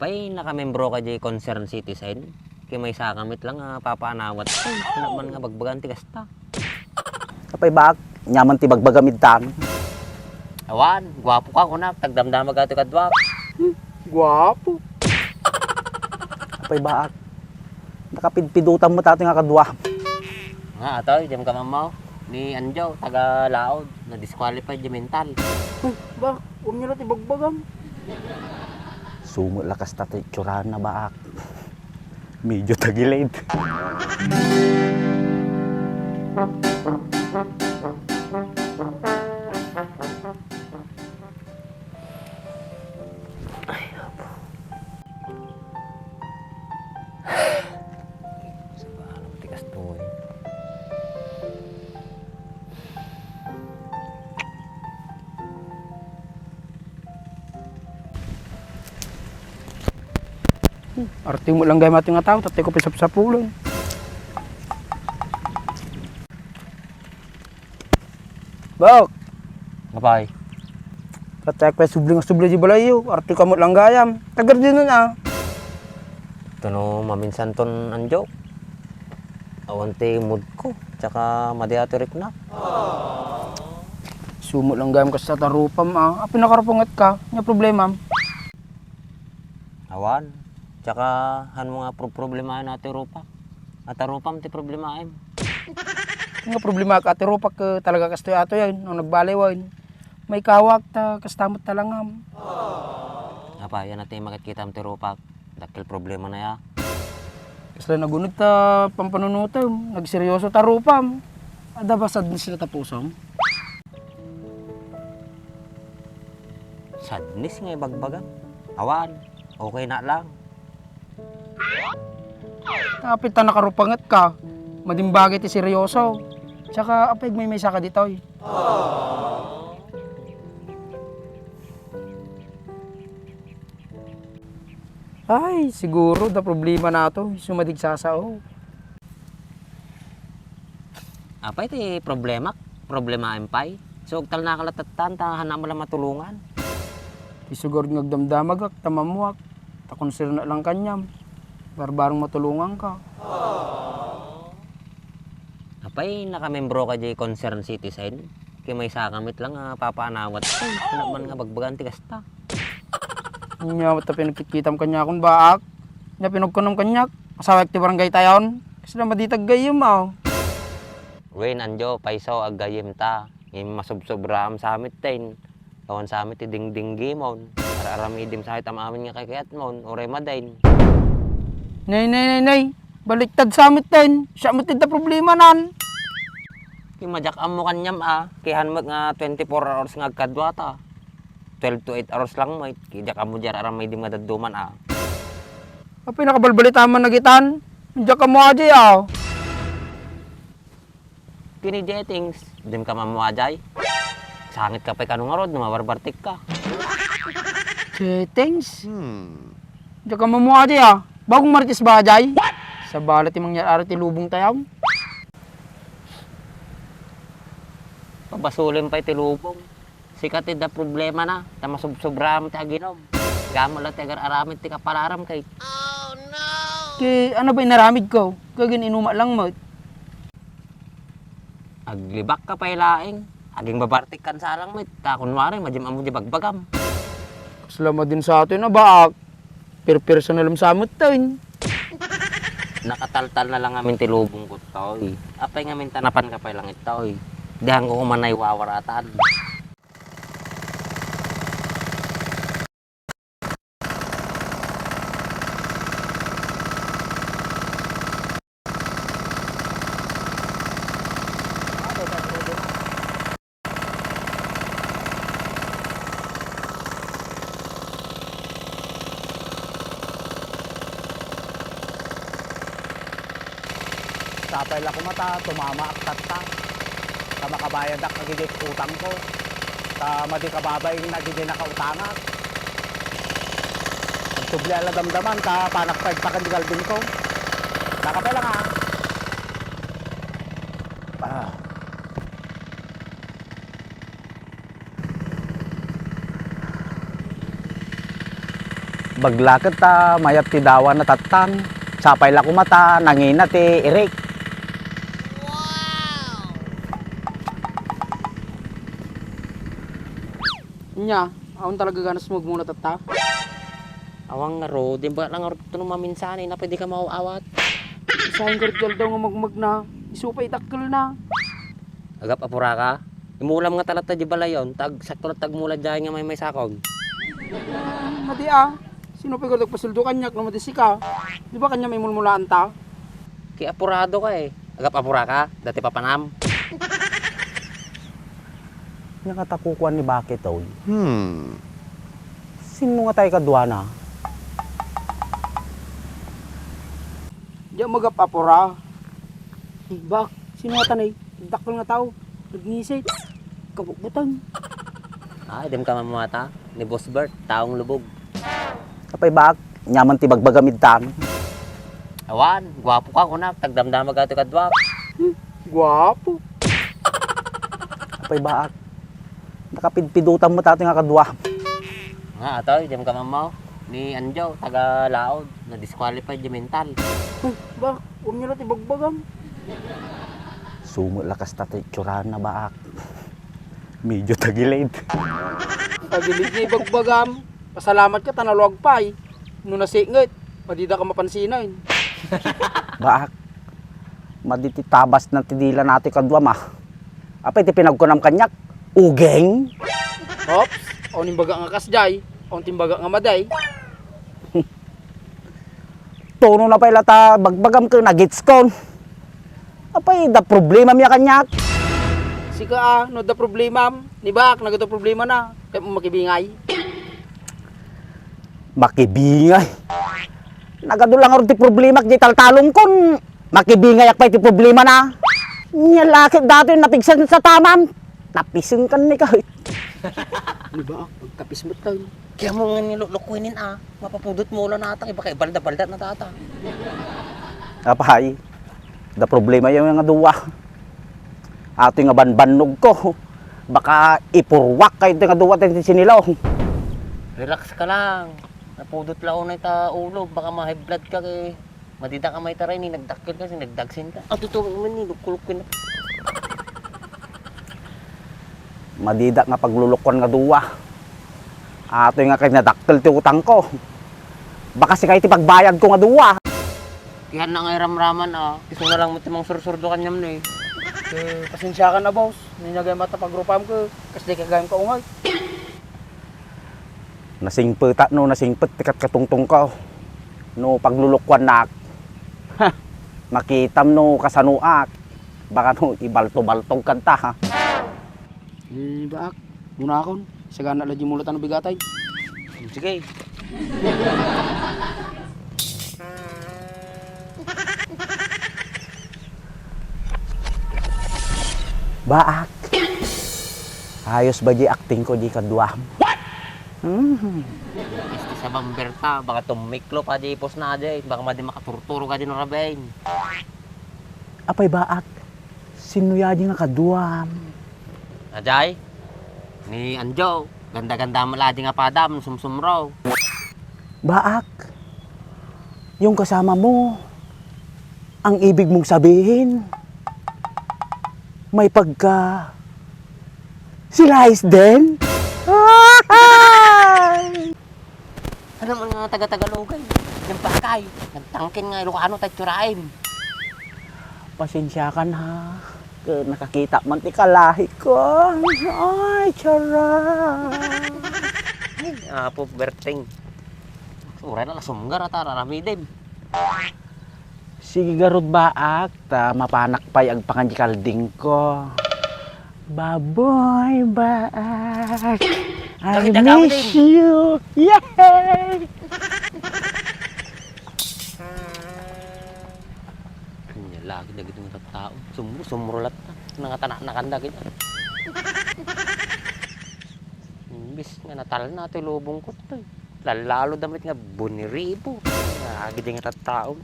Apay, nakamembro ka di concerned citizen. Kaya may sakamit lang papaanawat. Ay, naman nga bagbagan tigas ta. Kapay bak, nyaman ti bagbagamid tan. Awan, gwapo ka kunak. Tagdamdamag ato kadwak. Gwapo. Kapay bak, nakapidpidutan mo tato nga kadwa. Nga atoy, diyam ka mamaw. Ni Anjo, taga Laod. Na-disqualified di mental. Ba, huwag nyo natin bagbagam. Sumot lakas tato itsurahan na bak. Medyo tagilid. Tigas to eh. Arte mo lang gaya mati nga tao, tatay ko pisap-sapulan. Bak, Kapay, tatay ko subling di balayo, arte ka mo lang gayam. Tagar din nun ah. ito no maminsan ton Anjo. Awante mood ko. Tsaka madiatorik na. Sumot lang gayam ka sa tarupam ah. Api nakarapungat ka, nga problema. Awan. Tsaka han mo nga problemahin natin rupa. At arupam ti problemahin. Nga problema ka ati rupak talaga kastoy ato yan, nung nagbaliwan. May kawak ta kastamot talangam. Apa, yan natin makikita mo ti rupak. Dakil problema na ya. Kasi nagunod ta pampanunutom, nagseryoso ta rupam. Ada basad ni sila tapusam. Sadness nga bagbagan. Awan. Okay na lang. Kapit ta nakarupangat ka, madimbagay ti seryoso. Tsaka apig may saka ditoy. Ay, siguro da problema na to, sumadig sasao. Apay ti problema. Problemahin pay. So, tal nakalatatan, tahan na mo lang matulungan. Isugod ngagdamdamag ak, tamamuak, takonsir na lang kanyam. Barbarong matulungan ka. Apay, nakamembro ka di concerned citizen. Kaya may sakamit lang papaanawat. Ay, naman nga bagbagan tigas ta. Nya ta pinagkikitam kanya kung baak. Nya pinagkunom kanyak. Masawag ti barangay tayon. Kasi na maditag gayem ah. Wen, Anjo, paisaw, agayim ta. Yung masubsobram sa amit din. Kawan sa amit, ding-ding gimon. Aramidim sa hitam amin nga kakayat mon. Ure madain. Nay. Baliktad sa amit din. Siya mo tinta problema nan. Majak mo kanyam Kihan mo nga 24 hours nga kadwa ta. 12 to 8 hours lang mo. Kijak mo dyan aramay di madaduman Apay nakabalbalita man nagitan. Diyan ka mo aja ah. Kini jetings. Dim ka mamuajay. Sangit ka pa kanong arod. Mabarbartik ka. Settings. Diyan ka mo aja ah. Bagong martis ba ajay? Sa balat yung mangyari ti lubong tayaw. Pabasulin pa itilubong. Sikatid na problema na. Tamasubsobram ti aginom. Gamo lang ti agar aramid ti kapalaram kay. Kaya ano ba inaramid ko? Kagin inuma lang mo. Aglibak ka pa ilaing. Aging babartik kan sa alang mo. Kunwari, madyam amo di bagbagam. Salamat din sa atin na baak. Personal sa amot tayo. Nakataltal na lang amin tilubong ko to. Apay nga min tanapan ka pa lang ito. Dihan ko kumanay wawaratan. Sapay la ko mata, tumama ak tatta. Ta makabayad ak nagigit utang ko. Ta madi kababay nagigit nakautangak. Ang tubli ala damdaman, ta panakpag pa kan galbin ko. Nakapay lang ha. Baglakat ta, mayat ti dawa na tatan. Sapay la kumata, nangina ti Eric. Nya, aon talaga ganas magmuna tata. Awang nga ro, di ba lang ito nung maminsanay na pwede ka mauawat. Isang gargal daw nga magmag na. Isupay takkel na. Agap apura ka. Imulam nga talata di balayon, tag sakto tag mula dyan nga may sakong. Mati ah. Sino pa gagdag pasuldo kanyak no mati sika? Di ba kanya may mulmulaan ta? Ki apurado ka eh. Agap apura ka, dati papanam. Yung katakukuan ni Bakit oy. Sino nga tayo kadwa na? Diyan magapapura. Bak, sino nga tanay? Dakkel nga tao. Nagnisit. Kabukbutan. Ah, idem ka mamata ni Boss Bert, taong lubog. Kapay bak, nyaman ti bagbagamid tan. Awan, gwapo ka kunak, tagdamdamag ato kadwak. Gwapo. Kapay bak, nakapidpidutan mo tato nga kadwa. Nga ato, idem ka mamaw. Ni Anjo, taga Laod, na disqualified di mental. Bak, huwag nyo natin bagbagam. Sumulakas tato itsurahan na baak. Medyo tagilid. Pagilig niya ibagbagam. Pasalamat ka, tanaluag pa eh. Nung nasingit, madida ka mapansinan. Baak, madititabas na tidila natin kadwa ma. Apay ti pinagkunam kanyak, ugeng. Ops, o nimbaga nga kasjay, o timbaga nga maday. Tono na pala ta bagbagam ka nagits kon. Apay da problema miya kanyak. Sika no da problema, ni Bak, nagato problema na. Kaya mo makibingay. Makibingay. Nagadulang aron ti problema di taltalong kon. Makibingay ak pa ti problema na. Nya laki dati napigsan sa tamam. Napisun kan ni kahit. Ni Bak, pagkapis mo tayo. Kaya mo nga nilukuinin ah, mapapudot mo ulo natang, iba kay balda-balda na tata. Apay. Da problema yung nga duwa. Ato nga banbanog ko. Baka ipurwak kayo nga duwa tayo sinilaw. Relax ka lang. Napudot lao na ita ulo, baka ma-high blood ka kay madida ka may taray ni nagdakkel kasi nagdagsin ka. Ang totoo man ni lukulukin na. Madida nga paglulukon nga duwa. Ato nga kay nadakkel ti utang ko. Baka si kayo ti pagbayad ko nga duwa. Kaya na nga ramraman ah. Gusto na lang mo timang sursurdo kanyam na eh. Pasensya ka na, boss. Ninagay mata pagrupam ko. Kasi di kagayang kaungay. Nasingpeta no, nasingpet tikat katungtong ko. No paglulukwan nak. Makitam no kasanuak. Baka no ibalto-baltong kanta ha. Bak, muna akon. Sagana lang yung mulatan ng bigatay. Sige. Baak. Ayos ba di acting ko di kadwa? Isti sa bamberta, baka tumiklo pa di ipos na di. Baka madi makaturturo ka din ng rabain. Apay baak. Sino yadi nga kadwa? Ajay, ni Anjo, ganda-ganda maladi nga padam, sumsumraw. Baak. Yung kasama mo. Ang ibig mong sabihin. May pagka... Sila is din? Ano man nga taga-tagalogay, yung pakay, nagtangkin nga Ilocano tayo tsurain. Pasensya ka na. Nakakita man ti kalahi ko. Ay, charay. Apo, Berting. Suray na lasumgar at araramidem. Sige garod baak, ta mapanak pa'y ang panganjikalding ko. Baboy baak, I miss you. Yay! Kanya lagi na gitong tao. Sumrulat na. Nangatana na kanda kita. Imbis nga natal na ito lubong ko ito. Lalalo damit nga buniribo. Lagi din nga tao.